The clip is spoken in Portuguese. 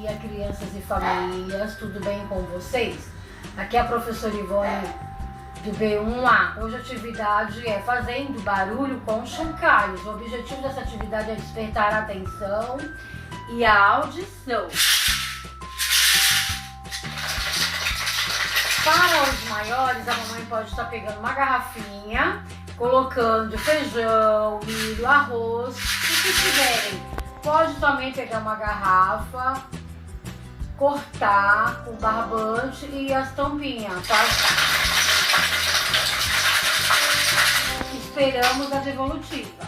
dia, crianças e famílias, tudo bem com vocês? Aqui é a professora Ivone do B1A. Hoje a atividade é fazendo barulho com chocalhos. O objetivo dessa atividade é despertar a atenção e a audição. Para os maiores, a mamãe pode estar pegando uma garrafinha, colocando feijão, milho, arroz, o que tiverem. Pode também pegar uma garrafa, cortar com barbante e as tampinhas, tá? Esperamos a devolutiva.